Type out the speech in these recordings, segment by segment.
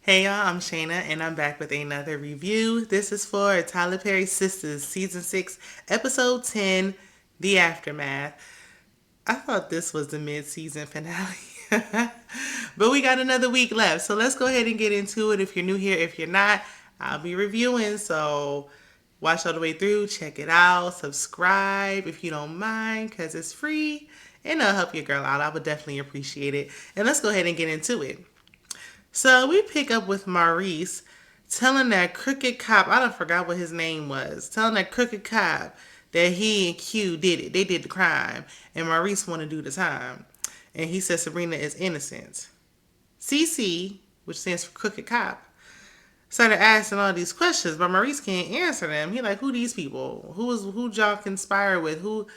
Hey y'all, I'm Shayna and I'm back with another review. This is for Tyler Perry's Sistas, Season 6, Episode 10, The Aftermath. I thought this was the mid-season finale. But we got another week left, so let's go ahead and get into it. If you're new here, if you're not, I'll be reviewing, so watch all the way through, check it out, subscribe if you don't mind, because it's free, and it'll help your girl out. I would definitely appreciate it. And let's go ahead and get into it. So we pick up with Maurice telling that crooked cop, I don't forgot what his name was, telling that crooked cop that he and Q did it. They did the crime. And Maurice want to do the time. And he says Sabrina is innocent. CC, which stands for crooked cop, started asking all these questions, but Maurice can't answer them. He like, who these people? Who y'all conspire with? Who?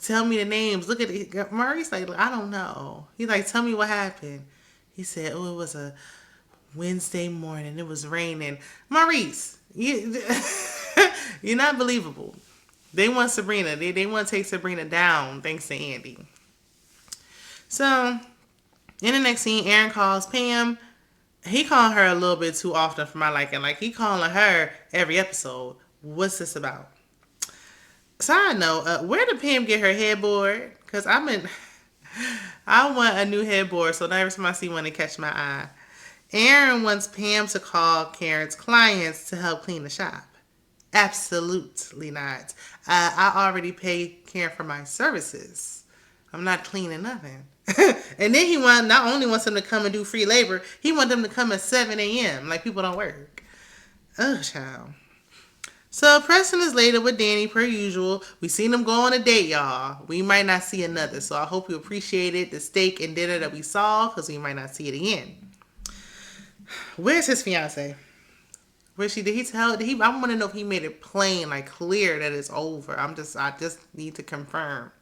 Tell me the names. Look at it. Maurice like, I don't know. He like, tell me what happened. He said, oh, it was a Wednesday morning. It was raining. Maurice, you're not believable. They want Sabrina. They want to take Sabrina down thanks to Andi. So, in the next scene, Aaron calls Pam. He calling her a little bit too often for my liking. Like, he calling her every episode. What's this about? Side note, where did Pam get her headboard? Because I want a new headboard, so every time I see one, it catch my eye. Aaron wants Pam to call Karen's clients to help clean the shop. Absolutely not. I already pay Karen for my services. I'm not cleaning nothing. And then he not only wants them to come and do free labor, he wants them to come at 7 a.m. like people don't work. Oh, child. So Preston is later with Dani per usual. We seen them go on a date, y'all. We might not see another. So I hope you appreciated the steak and dinner that we saw, because we might not see it again. Where's his fiance? Where she did he tell? Did he? I want to know if he made it plain, like clear that it's over. I just need to confirm.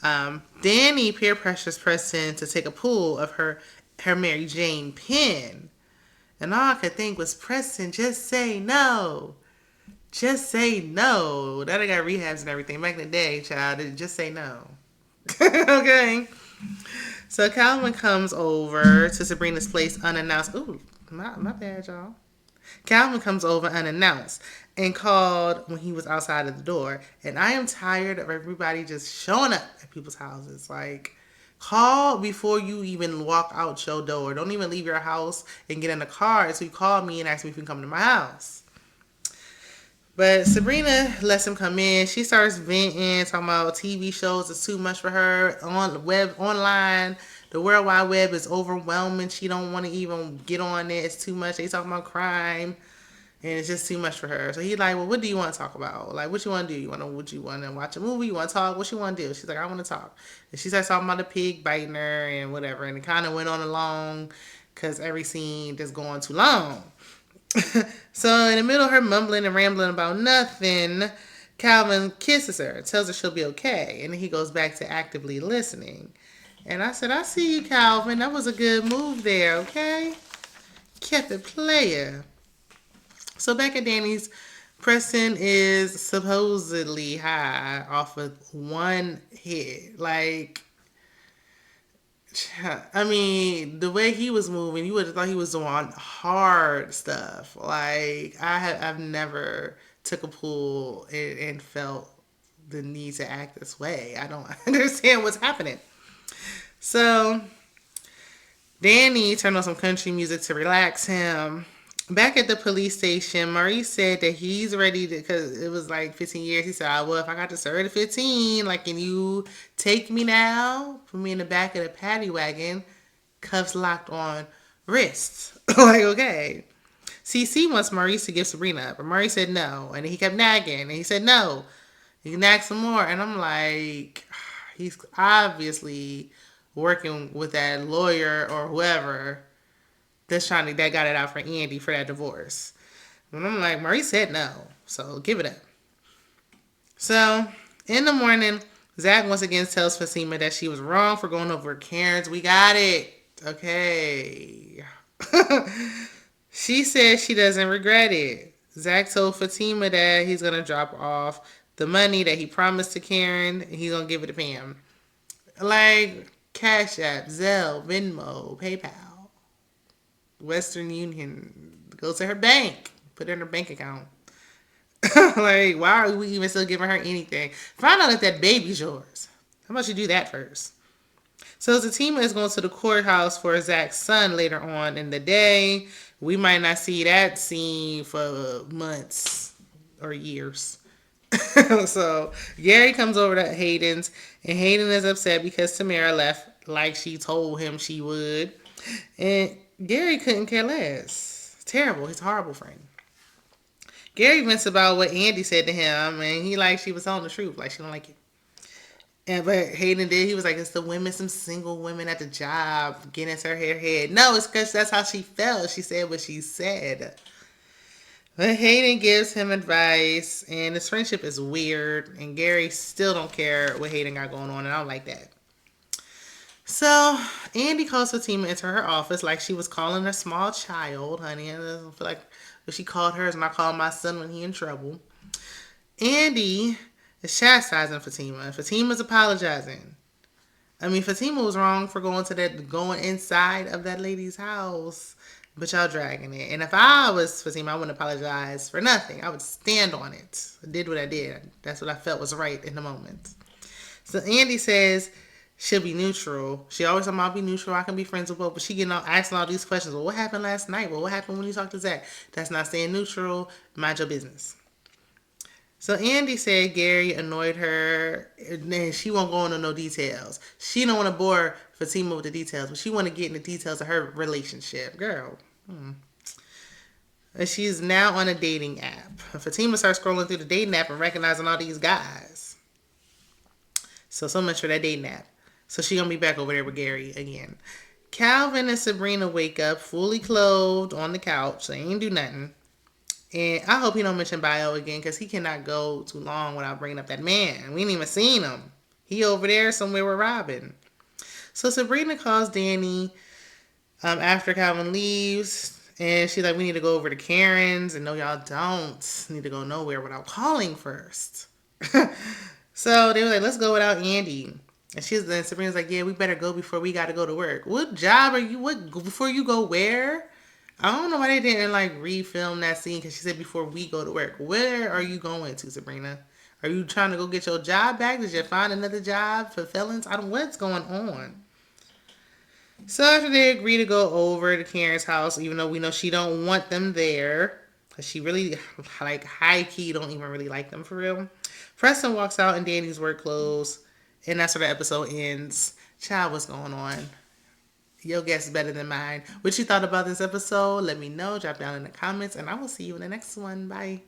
Dani peer pressures Preston to take a pull of her Mary Jane pin, and all I could think was, Preston, just say no. Just say no. That I got rehabs and everything back in the day, child. Just say no. Okay. So Calvin comes over to Sabrina's place unannounced. Ooh, my bad, y'all. Calvin comes over unannounced and called when he was outside of the door. And I am tired of everybody just showing up at people's houses. Like, call before you even walk out your door. Don't even leave your house and get in the car. So you call me and ask me if you can come to my house. But Sabrina lets him come in. She starts venting, talking about TV shows is too much for her. Online, the World Wide Web is overwhelming. She don't want to even get on it. It's too much. They talking about crime, and it's just too much for her. So he's like, well, what do you want to talk about? Like, what you want to do? Would you want to watch a movie? You want to talk? What you want to do? She's like, I want to talk. And she starts talking about the pig biting her and whatever. And it kind of went on along because every scene just going too long. So in the middle of her mumbling and rambling about nothing, Calvin kisses her, tells her she'll be okay, and then he goes back to actively listening. And I said, I see you, Calvin. That was a good move there, okay? Kept it player. So back at Dani's, Preston is supposedly high off of one hit. Like, I mean, the way he was moving, you would have thought he was doing hard stuff. Like, I've never took a pull and felt the need to act this way. I don't understand what's happening. So Dani turned on some country music to relax him. Back at the police station, Maurice said that he's ready to, because it was like 15 years. He said, well, if I got to serve at 15, like, can you take me now? Put me in the back of the paddy wagon, cuffs locked on wrists. Like, okay. CC wants Maurice to give Sabrina up, but Maurice said no. And he kept nagging, and he said no. He nagged some more, and I'm like, he's obviously working with that lawyer or whoever that got it out for Andi for that divorce. And I'm like, Maurice said no, so give it up. So in the morning, Zach once again tells Fatima that she was wrong for going over Karen's. We got it. Okay. She says she doesn't regret it. Zach told Fatima that he's going to drop off the money that he promised to Karen, and he's going to give it to Pam. Like, Cash App, Zelle, Venmo, PayPal. Western Union. Go to her bank. Put it in her bank account. Like, why are we even still giving her anything? Find out if that baby's yours. How about you do that first? So Fatima is going to the courthouse for Zach's son later on in the day. We might not see that scene for months or years. So Gary comes over to Hayden's, and Hayden is upset because Tamara left like she told him she would. And Gary couldn't care less. It's terrible. He's a horrible friend. Gary vents about what Andi said to him, and he like she was telling the truth, like she don't like it. And but Hayden did. He was like, "It's the women, some single women at the job getting into her head." No, it's because that's how she felt. She said what she said. But Hayden gives him advice, and his friendship is weird. And Gary still don't care what Hayden got going on, and I don't like that. So Andi calls Fatima into her office like she was calling a small child, honey. I don't feel like what she called her is not calling my son when he in trouble. Andi is chastising Fatima. Fatima's apologizing. I mean, Fatima was wrong for going inside of that lady's house, but y'all dragging it. And if I was Fatima, I wouldn't apologize for nothing. I would stand on it. I did what I did. That's what I felt was right in the moment. So Andi says she'll be neutral. She always said, I'll be neutral. I can be friends with both. But she getting asking all these questions. Well, what happened last night? Well, what happened when you talked to Zach? That's not staying neutral. Mind your business. So Andi said Gary annoyed her, and she won't go into no details. She don't want to bore Fatima with the details, but she want to get in the details of her relationship. Girl. And she's now on a dating app. Fatima starts scrolling through the dating app and recognizing all these guys. So much for that dating app. So she gonna be back over there with Gary again. Calvin and Sabrina wake up fully clothed on the couch. They ain't do nothing. And I hope he don't mention Bio again because he cannot go too long without bringing up that man. We ain't even seen him. He over there somewhere with Robin. So Sabrina calls Dani after Calvin leaves. And she's like, we need to go over to Karen's. And no, y'all don't need to go nowhere without calling first. So they were like, let's go without Andi. And Sabrina's like, yeah, we better go before we got to go to work. What job are you, before you go where? I don't know why they didn't like refilm that scene because she said before we go to work. Where are you going to, Sabrina? Are you trying to go get your job back? Did you find another job for felons? What's going on? So after they agree to go over to Karen's house, even though we know she don't want them there, because she really, like, high key don't even really like them for real. Preston walks out in Dani's work clothes, and that's where the episode ends. Child, what's going on? Your guess is better than mine. What you thought about this episode? Let me know. Drop down in the comments, and I will see you in the next one. Bye.